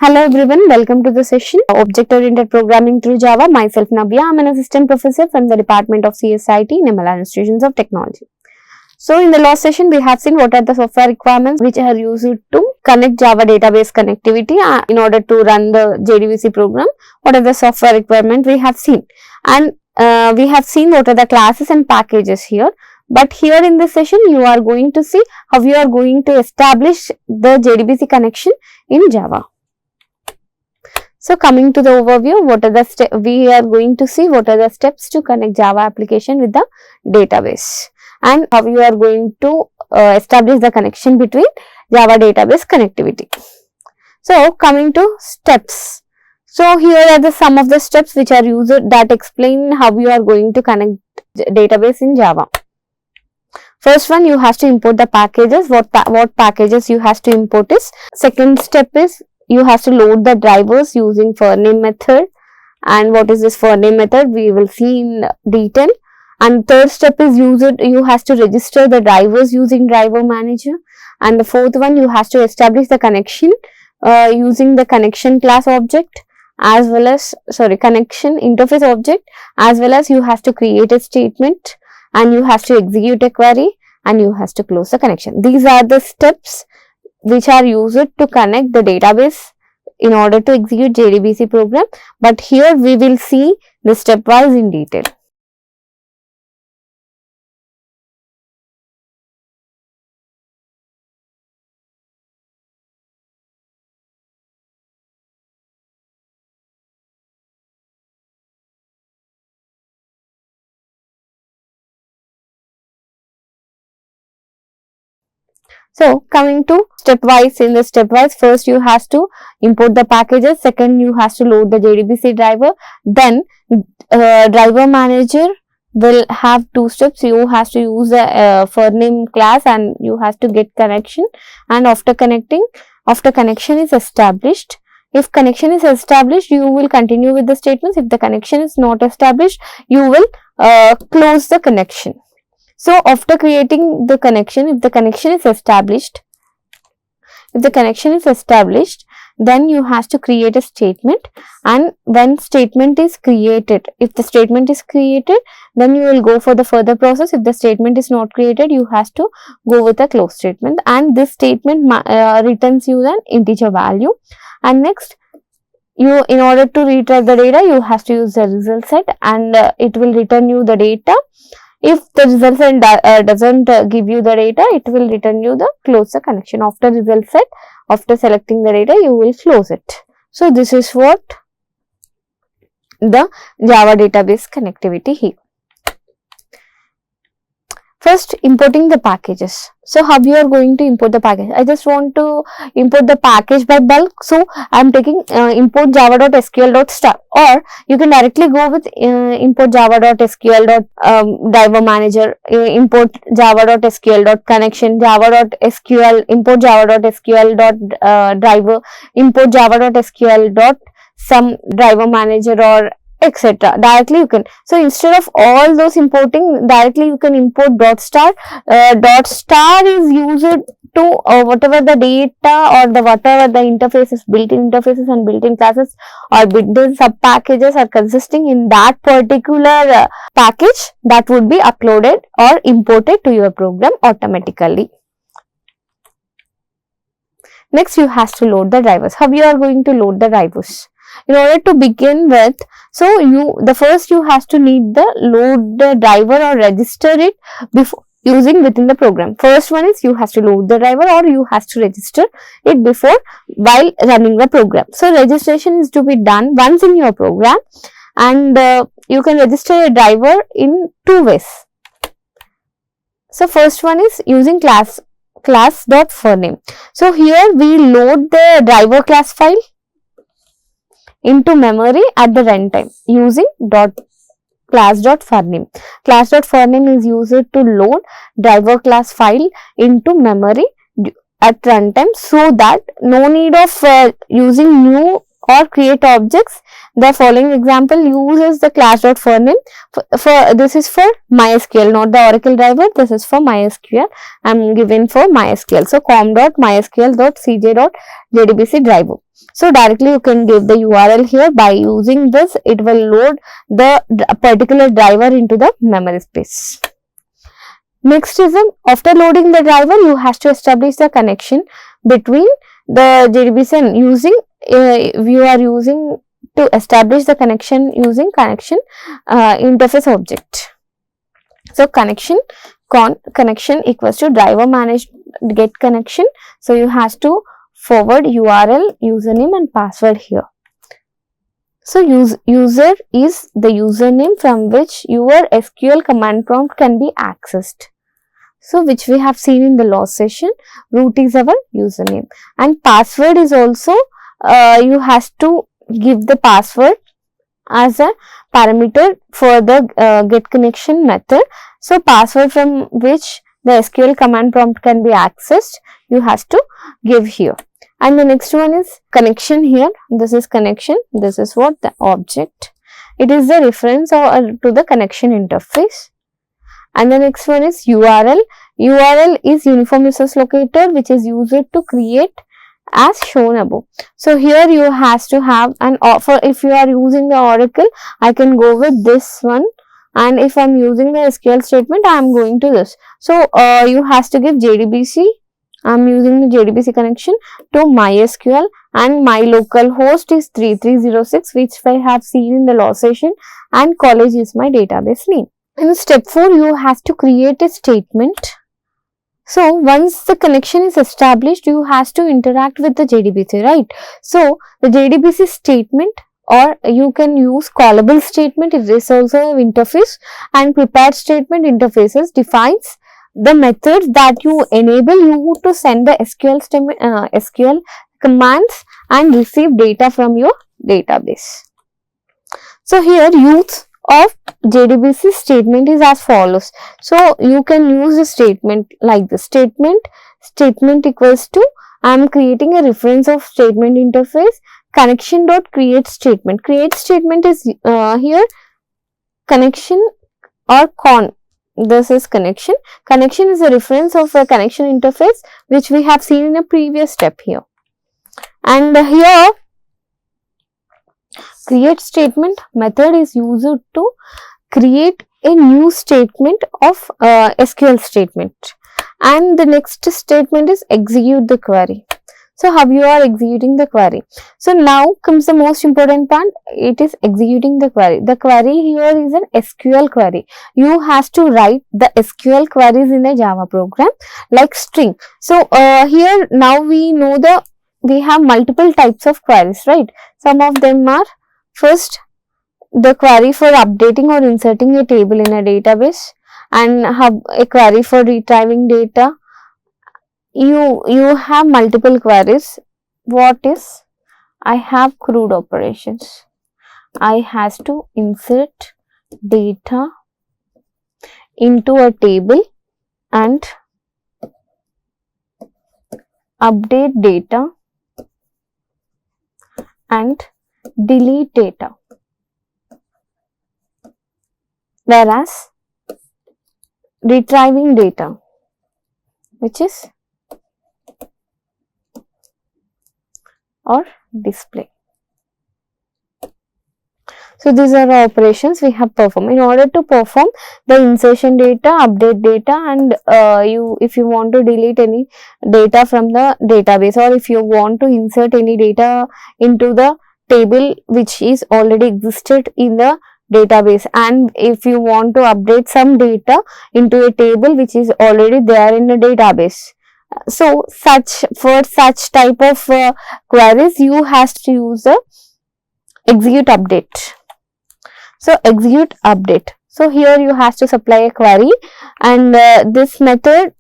Hello everyone, welcome to the session Object-Oriented Programming through Java. Myself Navya, I am an assistant professor from the Department of CSIT, Nirmala Institutions of Technology. So in the last session, we have seen what are the software requirements which are used to connect Java database connectivity in order to run the JDBC program. What are the software requirements we have seen, and we have seen what are the classes and packages here. But here in this session, you are going to see how you are going to establish the JDBC connection in Java. So coming to the overview, what are the we are going to see what are the steps to connect Java application with the database, and how you are going to establish the connection between Java database connectivity. So coming to steps. So here are the some of the steps which are used that explain how you are going to connect database in Java. First one, you have to import the packages. What packages you have to import is. Second step is you have to load the drivers using for name method, and what is this for name method we will see in detail. And third step is you have to register the drivers using driver manager, and the fourth one you have to establish the connection using the connection class object as well as connection interface object, as well as you have to create a statement and you have to execute a query and you have to close the connection. These are the steps which are used to connect the database in order to execute JDBC program, but here we will see the stepwise in detail. So coming to stepwise, in the stepwise, first you have to import the packages, second you have to load the JDBC driver, then driver manager will have two steps. You have to use the for name class and you have to get connection, and after connection is established. If connection is established, you will continue with the statements. If the connection is not established, you will close the connection. So after creating the connection, if the connection is established, then you have to create a statement, and when statement is created, if the statement is created, then you will go for the further process. If the statement is not created, you have to go with a close statement, and this statement returns you an integer value. And next, you in order to retrieve the data, you have to use the result set, and it will return you the data. If the result set doesn't give you the data, it will return you the close the connection. After result set, after selecting the data, you will close it. So this is what the Java database connectivity here. First, importing the packages. So how you are going to import the package? I just want to import the package by bulk. So I am taking import java.sql.star, or you can directly go with import java.sql. Driver manager, import java.sql.connection, java.sql, import java.sql. Driver, import java.sql. Some driver manager, or etc. Directly you can. So instead of all those importing, directly you can import .star. .star is used to whatever the data or whatever the interfaces, built-in interfaces and built-in classes or built-in sub packages are consisting in that particular package, that would be uploaded or imported to your program automatically. Next, you have to load the drivers. How you are going to load the drivers? In order to begin with, so first you have to need the load the driver or register it before using within the program. First one is you have to load the driver or you have to register it before while running the program. So registration is to be done once in your program, and you can register a driver in two ways. So first one is using class.forName. So here we load the driver class file into memory at the runtime using class.forName. Class.forName is used to load driver class file into memory at runtime, so that no need of using new or create objects. The following example uses the class.forName. For this is for MySQL, not the Oracle driver. This is for MySQL. I am given for MySQL. So com.mysql.cj.jdbc driver. So directly you can give the URL here. By using this, it will load the particular driver into the memory space. Next is, after loading the driver, you have to establish the connection between the JDBC and you are using to establish the connection using connection interface object. So connection equals to driver managed get connection. So you have to forward URL, username and password here. So user is the username from which your SQL command prompt can be accessed. So which we have seen in the last session. Root is our username, and password is also you have to give the password as a parameter for the get connection method. So password from which the SQL command prompt can be accessed, you have to give here. And the next one is connection here. This is connection. This is what the object. It is the reference to the connection interface. And the next one is URL. URL is uniform resource locator, which is used to create as shown above. So here you have to have an offer. If you are using the Oracle, I can go with this one. And if I am using the SQL statement, I am going to this. So you have to give JDBC. I am using the JDBC connection to MySQL, and my local host is 3306, which I have seen in the last session, and college is my database name. In step 4, you have to create a statement. So once the connection is established, you have to interact with the JDBC, right? So the JDBC statement, or you can use callable statement, it is also an interface, and prepared statement interfaces defines the methods that you enable you to send the SQL commands and receive data from your database. So here use of JDBC statement is as follows. So you can use a statement like this. Statement equals to, I am creating a reference of statement interface, connection dot create statement. Create statement is here connection or con. This is connection. Connection is a reference of a connection interface, which we have seen in a previous step here. And here create statement method is used to create a new statement of SQL statement. And the next statement is execute the query. So how you are executing the query. So now comes the most important part. It is executing the query. The query here is an SQL query. You have to write the SQL queries in a Java program like string. So here now we know we have multiple types of queries, right? Some of them are, first, the query for updating or inserting a table in a database, and a query for retrieving data. You have multiple queries. What is? I have CRUD operations. I has to insert data into a table and update data and delete data. Whereas retrieving data, which is or display. So these are the operations we have performed. In order to perform the insertion data, update data, and if you want to delete any data from the database, or if you want to insert any data into the table which is already existed in the database, and if you want to update some data into a table which is already there in the database. So for such type of queries, you have to use the execute update. So execute update. So here you have to supply a query, and this method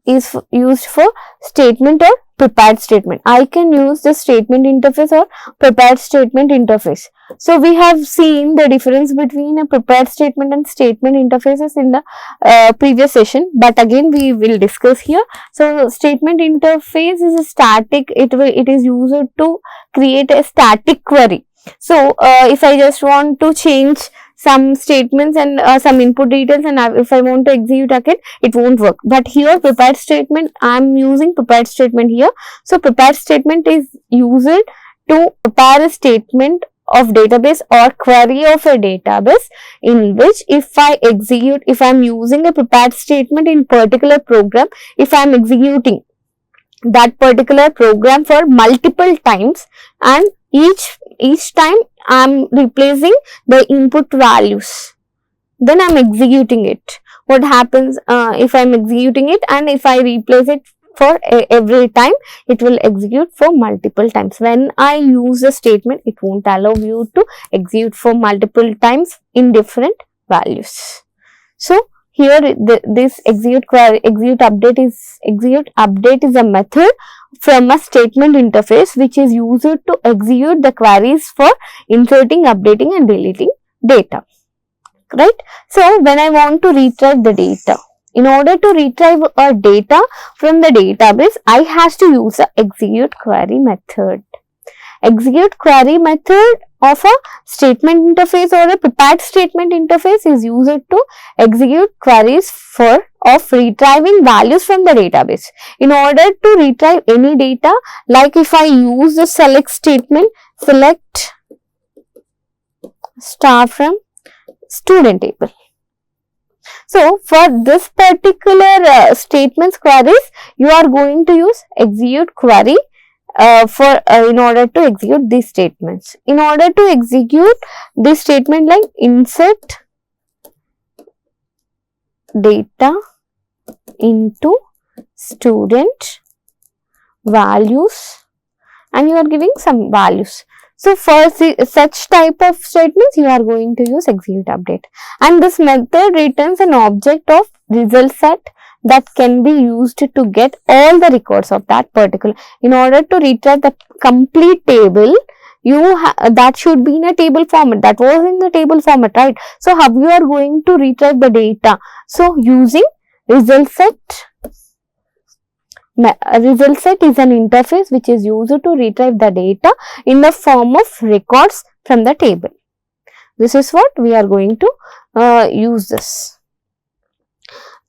is used for statement or prepared statement. I can use the statement interface or prepared statement interface. So we have seen the difference between a prepared statement and statement interfaces in the previous session, but again we will discuss here. So statement interface is a static, it is used to create a static query. So if I just want to change some statements and some input details, and if I want to execute again, it won't work. But here prepared statement, I am using prepared statement here. So prepared statement is used to prepare a statement of database or query of a database, in which if I am using a prepared statement in particular program, if I am executing that particular program for multiple times, and each time I am replacing the input values, then I am executing it. What happens if I am executing it, and if I replace it for every time, it will execute for multiple times. When I use a statement, it won't allow you to execute for multiple times in different values. So here this execute update is a method from a statement interface which is used to execute the queries for inserting, updating and deleting data, right? So when I want to retrieve the data, in order to retrieve a data from the database, I has to use the execute query method. Execute query method of a statement interface or a prepared statement interface is used to execute queries of retrieving values from the database. In order to retrieve any data, like if I use the select statement, select star from student table. So for this particular statements queries, you are going to use execute query in order to execute these statements. In order to execute this statement like insert data into student values, and you are giving some values. So for such type of statements, you are going to use execute update, and this method returns an object of result set that can be used to get all the records of that particular. In order to retrieve the complete table, that should be in a table format. That was in the table format, right? So how you are going to retrieve the data? So using result set. Result set is an interface which is used to retrieve the data in the form of records from the table. This is what we are going to use this.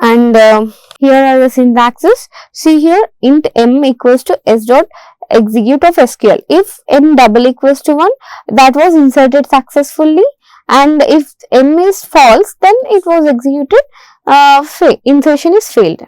And here are the syntaxes. See here, int m equals to s dot execute of SQL. If m double equals to 1, that was inserted successfully, and if m is false, then it was executed, insertion is failed.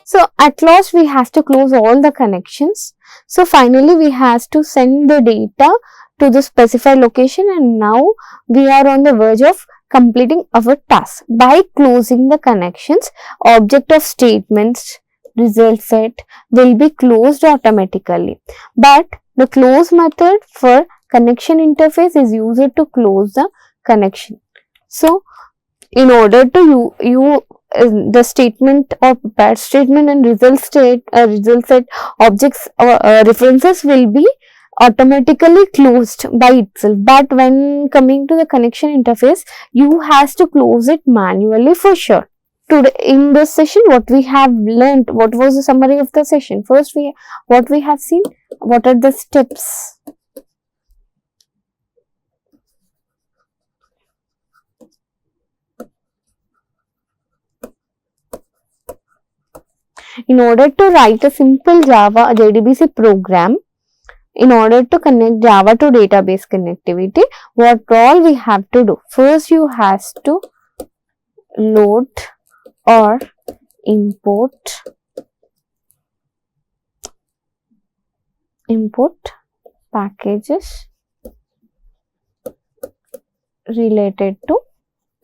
So at last we have to close all the connections. So finally we have to send the data to the specified location, and now we are on the verge of completing our task. By closing the connections, object of statements result set will be closed automatically. But the close method for connection interface is used to close the connection. So in order to the statement or prepared statement and result set objects or references will be automatically closed by itself. But when coming to the connection interface, you has to close it manually for sure. Today in this session, what we have learned, what was the summary of the session? First, what we have seen, what are the steps? In order to write a simple Java JDBC program, in order to connect Java to database connectivity, what all we have to do? First, you have to load or import packages related to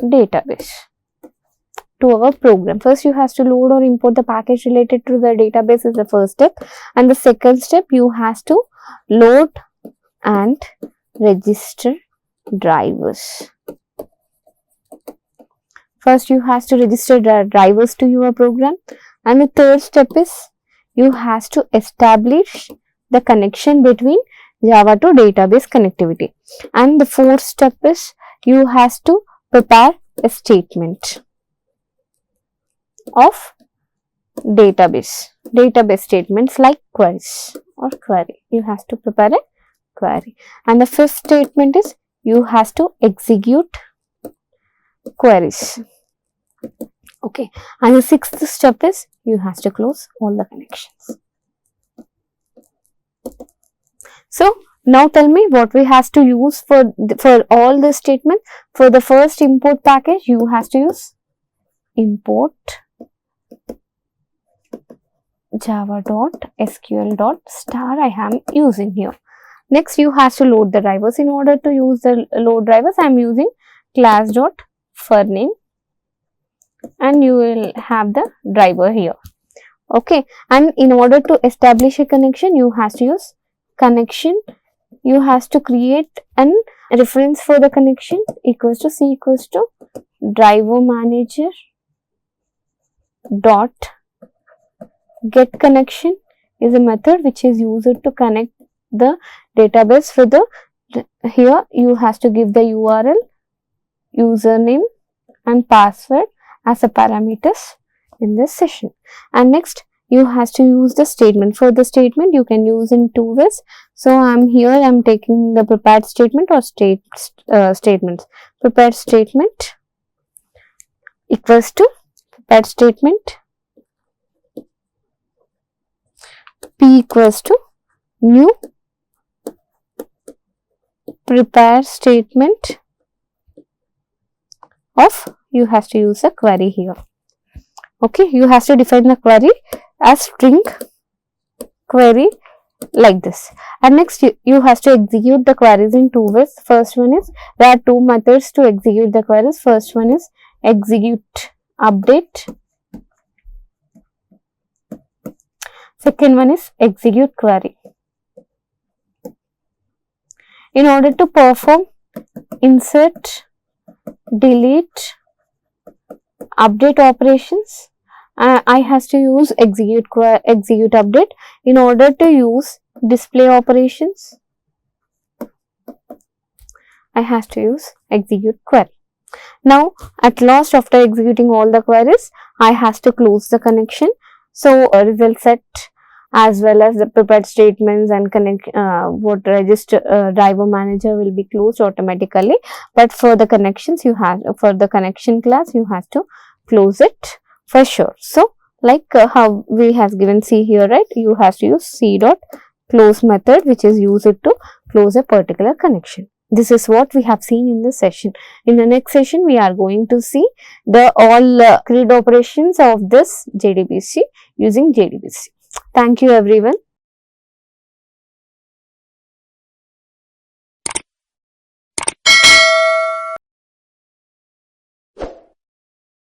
database to our program. First, you have to load or import the package related to the database is the first step, and the second step you have to load and register drivers. First, you have to register the drivers to your program, and the third step is you have to establish the connection between Java to database connectivity, and the fourth step is you have to prepare a statement of database statements like queries or query. You have to prepare a query, and the fifth statement is you have to execute queries. Okay, and the sixth step is you have to close all the connections. So now tell me what we have to use for all the statements. For the first import package, you have to use import java.sql.star. I am using here. Next, you have to load the drivers. In order to use the load drivers, I am using class.forName, and you will have the driver here. Okay, and in order to establish a connection, you have to use connection. You have to create a reference for the connection equals to C equals to driver manager dot get connection is a method which is used to connect the database. For the here you have to give the URL, username and password as a parameters in this session. And next, you have to use the statement. For the statement, you can use in two ways. So I'm taking the prepared statement or statements. Prepared statement equals to prepared statement P equals to new prepared statement of, you have to use a query here. Okay, you have to define the query as string query like this. And next, you have to execute the queries in two ways. First one is, there are two methods to execute the queries. First one is execute update. Second one is execute query. In order to perform insert, delete, update operations, I have to use execute update. In order to use display operations, I have to use execute query. Now, at last, after executing all the queries, I have to close the connection. So, result set as well as the prepared statements and register driver manager will be closed automatically. But for the connections, for the connection class, you have to close it for sure. So, like how we have given C here, right? You have to use C.close method, which is used to close a particular connection. This is what we have seen in this session. In the next session, we are going to see all grid operations of this JDBC using JDBC. Thank you everyone.